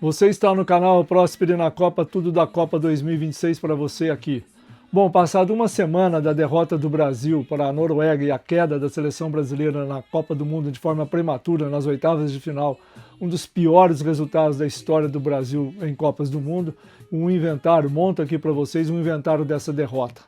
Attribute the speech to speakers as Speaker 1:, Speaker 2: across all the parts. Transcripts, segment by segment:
Speaker 1: Você está no canal Próspere na Copa, tudo da Copa 2026 para você aqui. Bom, passado uma semana da derrota do Brasil para a Noruega e a queda da seleção brasileira na Copa do Mundo de forma prematura nas oitavas de final, um dos piores resultados da história do Brasil em Copas do Mundo, monto aqui para vocês um inventário dessa derrota.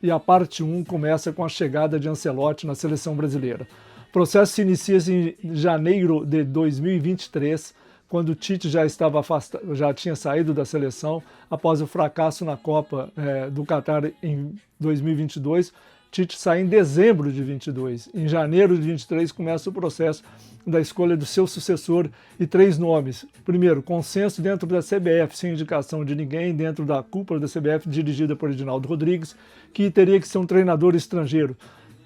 Speaker 1: E a parte 1 começa com a chegada de Ancelotti na seleção brasileira. O processo se inicia em janeiro de 2023, quando o Tite já tinha saído da seleção após o fracasso na Copa do Catar em 2022. Tite sai em dezembro de 22. Em janeiro de 23 começa o processo da escolha do seu sucessor e 3 nomes. Primeiro, consenso dentro da CBF, sem indicação de ninguém, dentro da cúpula da CBF, dirigida por Edinaldo Rodrigues, que teria que ser um treinador estrangeiro.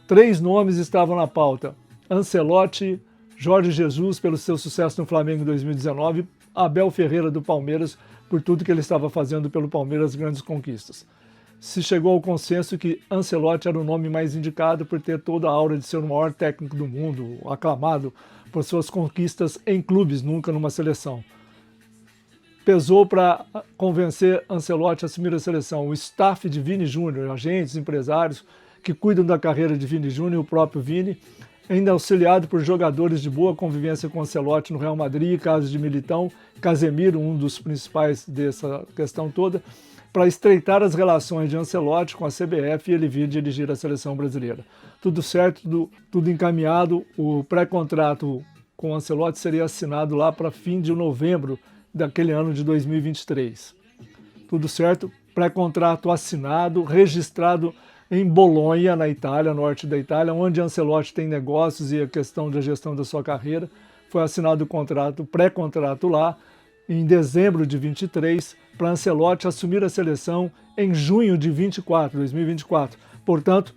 Speaker 1: 3 nomes estavam na pauta: Ancelotti, Jorge Jesus, pelo seu sucesso no Flamengo em 2019, Abel Ferreira do Palmeiras, por tudo que ele estava fazendo pelo Palmeiras, grandes conquistas. Se chegou ao consenso que Ancelotti era o nome mais indicado por ter toda a aura de ser o maior técnico do mundo, aclamado por suas conquistas em clubes, nunca numa seleção. Pesou para convencer Ancelotti a assumir a seleção o staff de Vini Júnior, agentes, empresários que cuidam da carreira de Vini Júnior e o próprio Vini, ainda auxiliado por jogadores de boa convivência com Ancelotti no Real Madrid, casos de Militão, Casemiro, um dos principais dessa questão toda, para estreitar as relações de Ancelotti com a CBF e ele vir dirigir a seleção brasileira. Tudo certo, tudo encaminhado, o pré-contrato com o Ancelotti seria assinado lá para fim de novembro daquele ano de 2023. Tudo certo, pré-contrato assinado, registrado em Bolonha, na Itália, norte da Itália, onde Ancelotti tem negócios e a questão da gestão da sua carreira. Foi assinado o contrato, pré-contrato lá, em dezembro de 23, para Ancelotti assumir a seleção em junho de 2024. Portanto,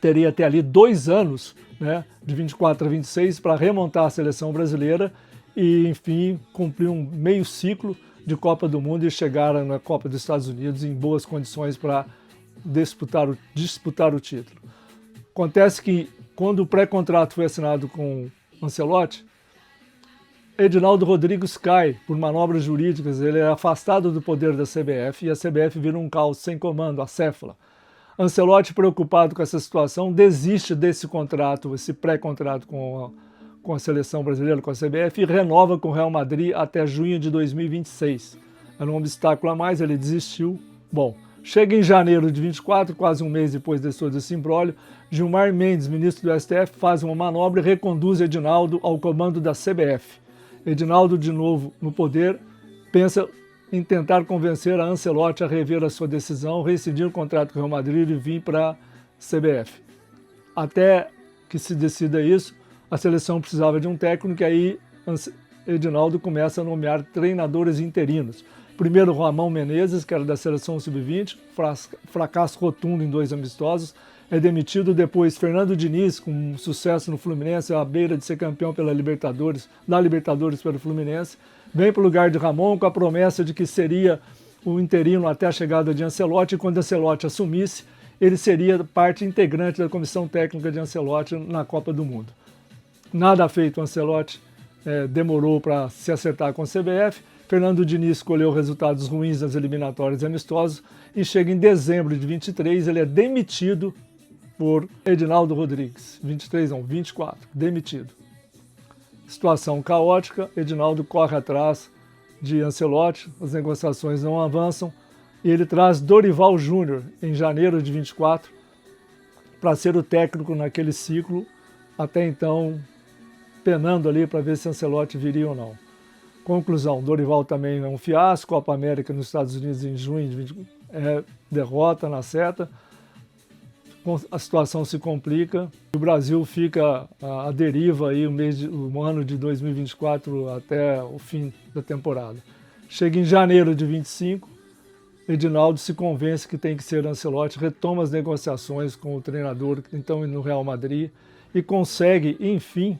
Speaker 1: teria até ali 2 anos, né, de 24 a 26, para remontar a seleção brasileira e, enfim, cumprir um meio ciclo de Copa do Mundo e chegar na Copa dos Estados Unidos em boas condições para disputar o título. Acontece que, quando o pré-contrato foi assinado com Ancelotti, Edinaldo Rodrigues cai por manobras jurídicas, ele é afastado do poder da CBF e a CBF vira um caos sem comando, acéfala. Ancelotti, preocupado com essa situação, desiste desse contrato, esse pré-contrato com a seleção brasileira, com a CBF, e renova com o Real Madrid até junho de 2026. Era um obstáculo a mais, ele desistiu. Bom, chega em janeiro de 24, quase um mês depois de todo esse imbróglio, Gilmar Mendes, ministro do STF, faz uma manobra e reconduz Edinaldo ao comando da CBF. Edinaldo, de novo no poder, pensa em tentar convencer a Ancelotti a rever a sua decisão, rescindir o contrato com o Real Madrid e vir para a CBF. Até que se decida isso, a seleção precisava de um técnico e aí Edinaldo começa a nomear treinadores interinos. Primeiro, Ramon Menezes, que era da seleção sub-20, fracasso rotundo em 2 amistosos, é demitido. Depois, Fernando Diniz, com sucesso no Fluminense, à beira de ser campeão da Libertadores pelo Fluminense, vem para o lugar de Ramon com a promessa de que seria o interino até a chegada de Ancelotti, e quando Ancelotti assumisse, ele seria parte integrante da comissão técnica de Ancelotti na Copa do Mundo. Nada feito, Ancelotti demorou para se acertar com a CBF. Fernando Diniz escolheu resultados ruins nas eliminatórias e amistosos e chega em dezembro de 23, ele é demitido por Edinaldo Rodrigues. 24, demitido. Situação caótica, Edinaldo corre atrás de Ancelotti, as negociações não avançam e ele traz Dorival Júnior em janeiro de 24 para ser o técnico naquele ciclo, até então penando ali para ver se Ancelotti viria ou não. Conclusão, Dorival também é um fiasco, Copa América nos Estados Unidos em junho de 20, derrota na seta, a situação se complica, o Brasil fica à deriva aí o ano de 2024 até o fim da temporada. Chega em janeiro de 25, Edinaldo se convence que tem que ser Ancelotti, retoma as negociações com o treinador, então no Real Madrid, e consegue, enfim,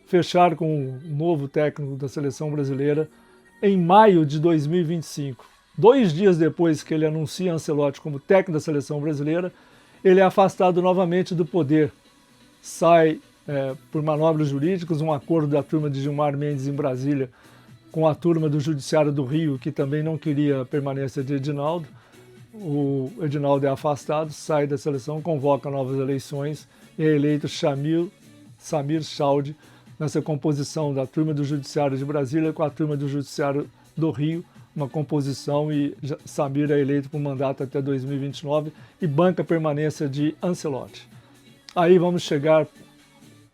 Speaker 1: fechar com o novo técnico da seleção brasileira em maio de 2025. 2 dias depois que ele anuncia Ancelotti como técnico da seleção brasileira, ele é afastado novamente do poder. Sai por manobras jurídicas, um acordo da turma de Gilmar Mendes em Brasília com a turma do Judiciário do Rio, que também não queria a permanência de Edinaldo. O Edinaldo é afastado, sai da seleção, convoca novas eleições e é eleito Samir Chaudhry nessa composição da turma do Judiciário de Brasília com a turma do Judiciário do Rio, uma composição, e Samir é eleito por mandato até 2029 e banca a permanência de Ancelotti. Aí vamos chegar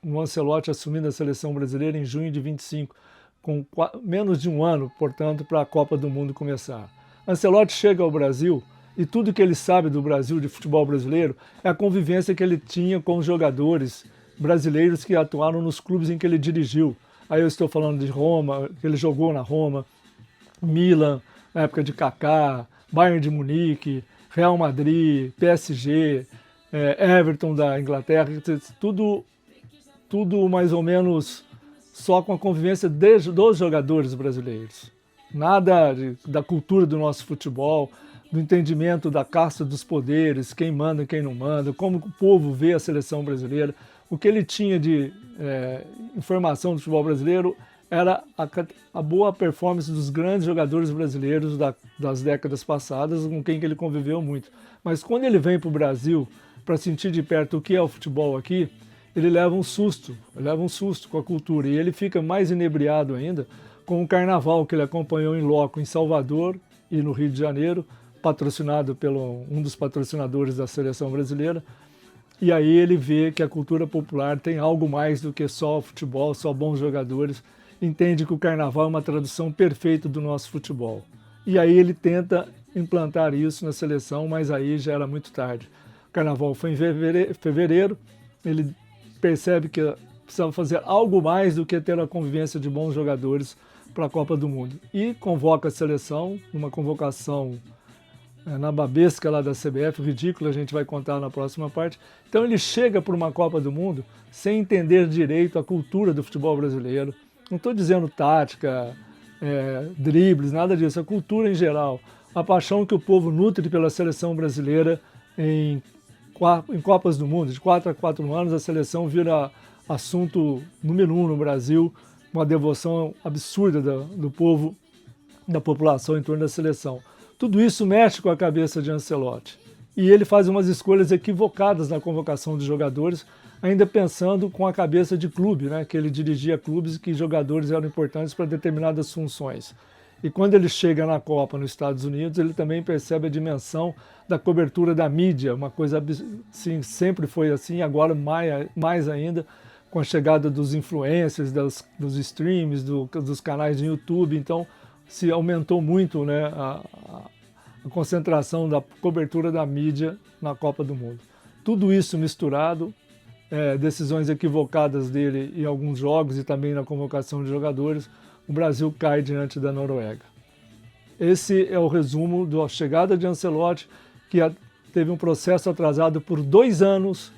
Speaker 1: no Ancelotti assumindo a seleção brasileira em junho de 25, com menos de um ano, portanto, para a Copa do Mundo começar. Ancelotti chega ao Brasil e tudo que ele sabe do Brasil, de futebol brasileiro, é a convivência que ele tinha com os jogadores brasileiros que atuaram nos clubes em que ele dirigiu. Aí eu estou falando de Roma, que ele jogou na Roma, Milan, na época de Kaká, Bayern de Munique, Real Madrid, PSG, Everton da Inglaterra, tudo mais ou menos só com a convivência dos jogadores brasileiros. Nada da cultura do nosso futebol, do entendimento da casta dos poderes, quem manda e quem não manda, como o povo vê a seleção brasileira. O que ele tinha de informação do futebol brasileiro era a boa performance dos grandes jogadores brasileiros das décadas passadas, com quem que ele conviveu muito. Mas quando ele vem para o Brasil para sentir de perto o que é o futebol aqui, ele leva um susto com a cultura, e ele fica mais inebriado ainda com o carnaval que ele acompanhou em loco em Salvador e no Rio de Janeiro, patrocinado pelo um dos patrocinadores da seleção brasileira. E aí ele vê que a cultura popular tem algo mais do que só o futebol, só bons jogadores, entende que o carnaval é uma tradução perfeita do nosso futebol. E aí ele tenta implantar isso na seleção, mas aí já era muito tarde. O carnaval foi em fevereiro, ele percebe que precisava fazer algo mais do que ter a convivência de bons jogadores para a Copa do Mundo. E convoca a seleção, numa convocação nababesca lá da CBF, ridícula, a gente vai contar na próxima parte. Então ele chega para uma Copa do Mundo sem entender direito a cultura do futebol brasileiro. Não estou dizendo tática, dribles, nada disso, a cultura em geral. A paixão que o povo nutre pela seleção brasileira em Copas do Mundo. De 4 a 4 anos a seleção vira assunto número 1 no Brasil, uma devoção absurda do povo, da população em torno da seleção. Tudo isso mexe com a cabeça de Ancelotti. E ele faz umas escolhas equivocadas na convocação de jogadores, ainda pensando com a cabeça de clube, né? Que ele dirigia clubes e que jogadores eram importantes para determinadas funções. E quando ele chega na Copa nos Estados Unidos, ele também percebe a dimensão da cobertura da mídia, uma coisa assim, sempre foi assim, agora mais ainda, com a chegada dos influencers, dos streams, dos canais de YouTube. Então se aumentou muito, né, a concentração da cobertura da mídia na Copa do Mundo. Tudo isso misturado, decisões equivocadas dele em alguns jogos e também na convocação de jogadores, o Brasil cai diante da Noruega. Esse é o resumo da chegada de Ancelotti, que teve um processo atrasado por 2 anos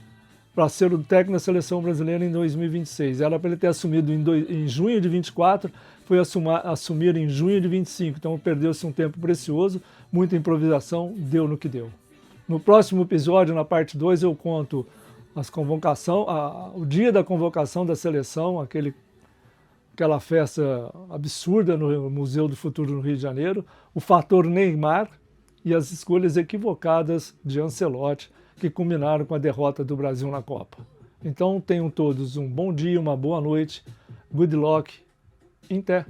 Speaker 1: para ser o técnico da seleção brasileira em 2026. Era para ele ter assumido em junho de 24, foi assumir em junho de 25. Então perdeu-se um tempo precioso, muita improvisação, deu no que deu. No próximo episódio, na parte 2, eu conto o dia da convocação da seleção, aquela festa absurda no Museu do Futuro no Rio de Janeiro, o fator Neymar e as escolhas equivocadas de Ancelotti, que culminaram com a derrota do Brasil na Copa. Então tenham todos um bom dia, uma boa noite, good luck, em té.